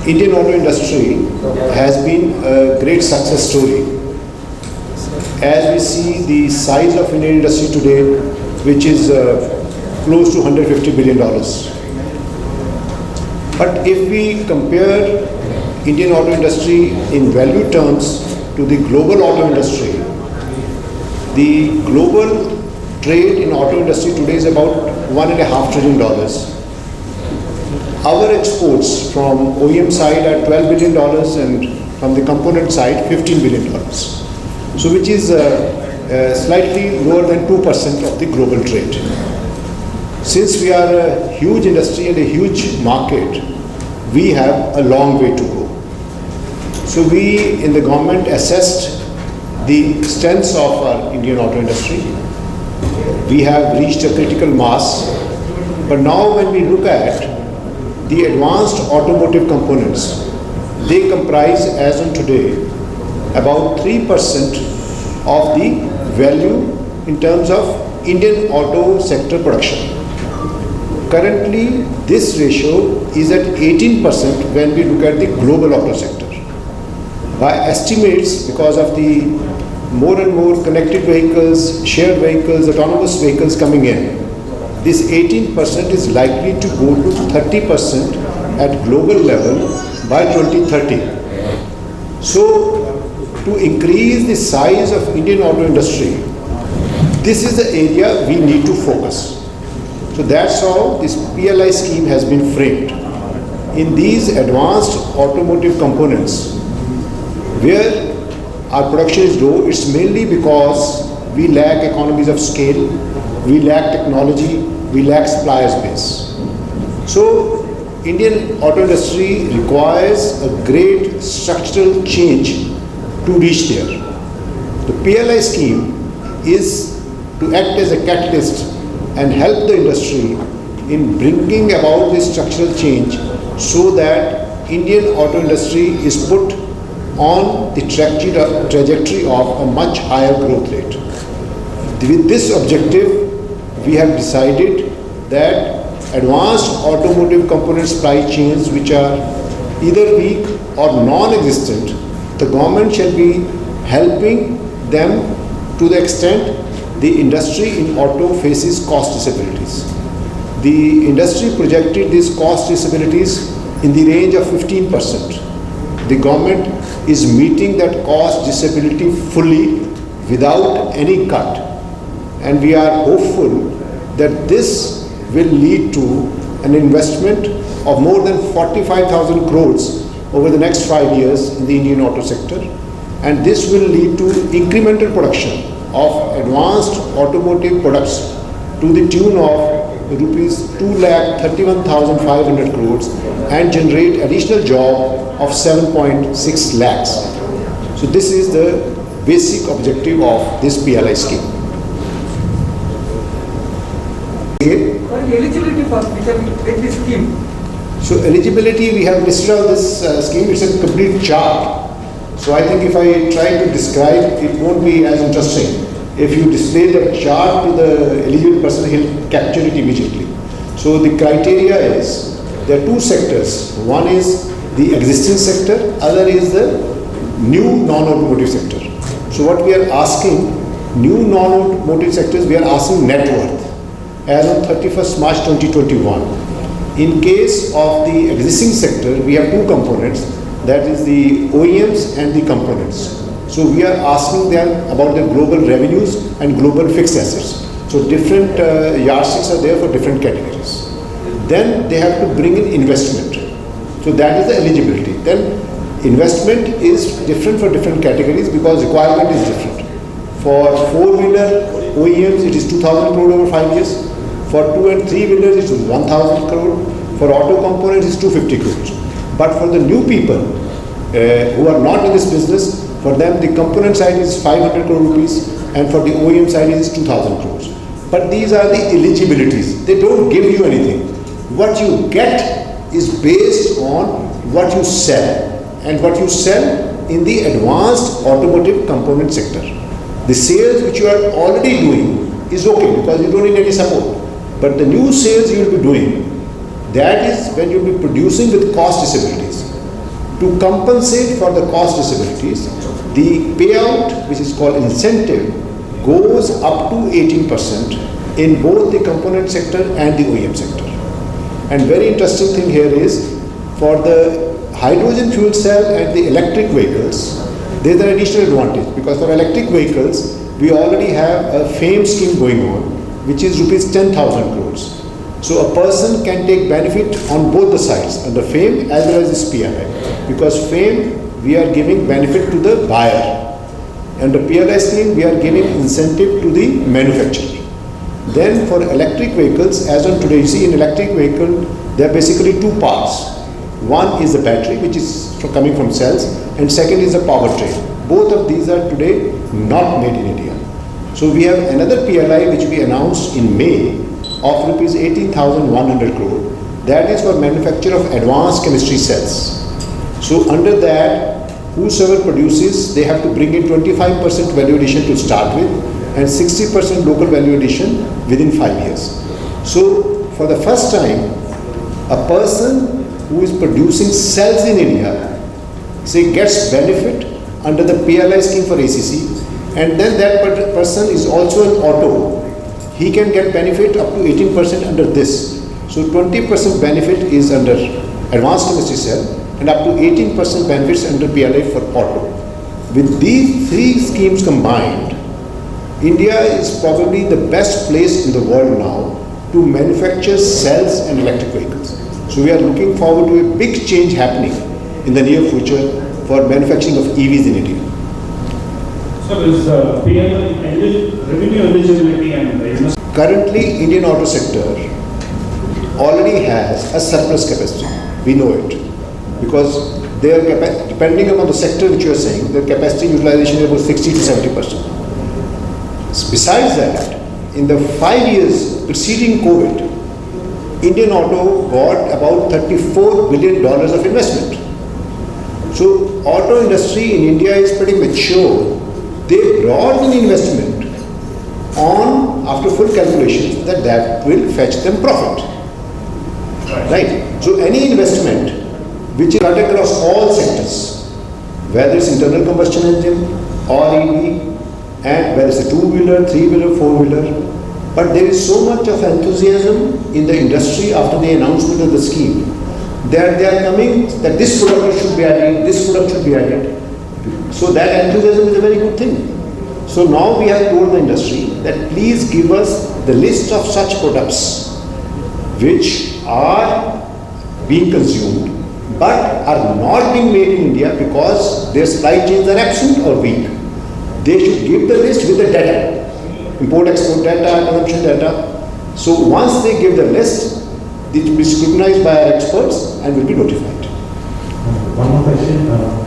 Indian auto industry has been a great success story. As we see the size of Indian industry today, which is close to $150 billion. But if we compare Indian auto industry in value terms to the global auto industry, the global trade in auto industry today is about $1.5 trillion. Our exports from OEM side are $12 billion and from the component side $15 billion. So which is slightly lower than 2% of the global trade. Since we are a huge industry and a huge market, we have a long way to go. So we in the government assessed the strengths of our Indian auto industry. We have reached a critical mass, but now when we look at the advanced automotive components, they comprise as on today about 3% of the value in terms of Indian auto sector production. Currently, this ratio is at 18% when we look at the global auto sector. By estimates, because of the more and more connected vehicles, shared vehicles, autonomous vehicles coming in, this 18% is likely to go to 30% at global level by 2030. So, to increase the size of Indian auto industry, this is the area we need to focus. So that's how this PLI scheme has been framed. In these advanced automotive components, where our production is low, it's mainly because we lack economies of scale, we lack technology, we lack suppliers base. So Indian auto industry requires a great structural change to reach there. The PLI scheme is to act as a catalyst and help the industry in bringing about this structural change so that Indian auto industry is put on the trajectory of a much higher growth rate. With this objective, we have decided that advanced automotive component supply chains which are either weak or non-existent, the government shall be helping them to the extent the industry in auto faces cost disabilities. The industry projected these cost disabilities in the range of 15%. The government is meeting that cost disability fully without any cut. And we are hopeful that this will lead to an investment of more than 45,000 crores over the next 5 years in the Indian auto sector. And this will lead to incremental production of advanced automotive products to the tune of rupees 2,31,500 crores and generate additional job of 7.6 lakhs. So this is the basic objective of this PLI scheme. Eligibility for this scheme. So eligibility, we have listed out this scheme. It's a complete chart. So I think if I try to describe, it won't be as interesting. If you display the chart to the eligible person, he'll capture it immediately. So the criteria is, there are two sectors. One is the existing sector, other is the new non-automotive sector. So what we are asking, new non-automotive sectors, we are asking net worth as on 31st March 2021. In case of the existing sector, we have two components, that is the OEMs and the components. So we are asking them about the global revenues and global fixed assets. So different yardsticks are there for different categories. Then they have to bring in investment. So that is the eligibility. Then investment is different for different categories because requirement is different. For 4-wheeler OEMs, it is 2,000 crore over 5 years. For 2 and 3-wheelers, it is 1,000 crore. For auto components, it is 250 crores. But for the new people who are not in this business, for them the component side is 500 crore rupees and for the OEM side is 2,000 crores. But these are the eligibilities. They don't give you anything. What you get is based on what you sell, and what you sell in the advanced automotive component sector. The sales which you are already doing is okay because you don't need any support. But the new sales you will be doing, that is when you will be producing with cost disabilities. To compensate for the cost disabilities, the payout, which is called incentive, goes up to 18% in both the component sector and the OEM sector. And very interesting thing here is, for the hydrogen fuel cell and the electric vehicles, there is an additional advantage, because for electric vehicles, we already have a FAME scheme going on, which is rupees 10,000 crores. So a person can take benefit on both the sides, under FAME as well as this PLI. Because FAME, we are giving benefit to the buyer. Under PLI scheme, we are giving incentive to the manufacturer. Then for electric vehicles, as on today, you see in electric vehicle, there are basically two parts. One is the battery, which is coming from cells, and second is the powertrain. Both of these are today not made in India. So we have another PLI which we announced in May of rupees 18,100 crore. That is for manufacture of advanced chemistry cells. So under that, whosoever produces, they have to bring in 25% value addition to start with and 60% local value addition within 5 years. So for the first time, a person who is producing cells in India, say, gets benefit under the PLI scheme for ACC, and then that person is also an auto. He can get benefit up to 18% under this. So 20% benefit is under advanced chemistry cell and up to 18% benefits under PLI for auto. With these three schemes combined, India is probably the best place in the world now to manufacture cells and electric vehicles. So we are looking forward to a big change happening in the near future for manufacturing of EVs in India. So is PLI revenue eligibility and investment? Currently, Indian auto sector already has a surplus capacity. We know it because depending upon the sector which you are saying, their capacity utilization is about 60 to 70%. Besides that, in the 5 years preceding COVID, Indian auto got about $34 billion of investment. So auto industry in India is pretty mature. They brought in investment on, after full calculations, that will fetch them profit. Right? So any investment which is cut across all sectors, whether it's internal combustion engine or EV, and whether it's a two-wheeler, three-wheeler, four-wheeler, but there is so much of enthusiasm in the industry after the announcement of the scheme that they are coming that this product should be added, this product should be added. So that enthusiasm is a very good thing. So now we have told the industry that please give us the list of such products which are being consumed but are not being made in India because their supply chains are absent or weak. They should give the list with the data, import-export data, consumption data. So once they give the list, it will be scrutinized by our experts and will be notified. One more question.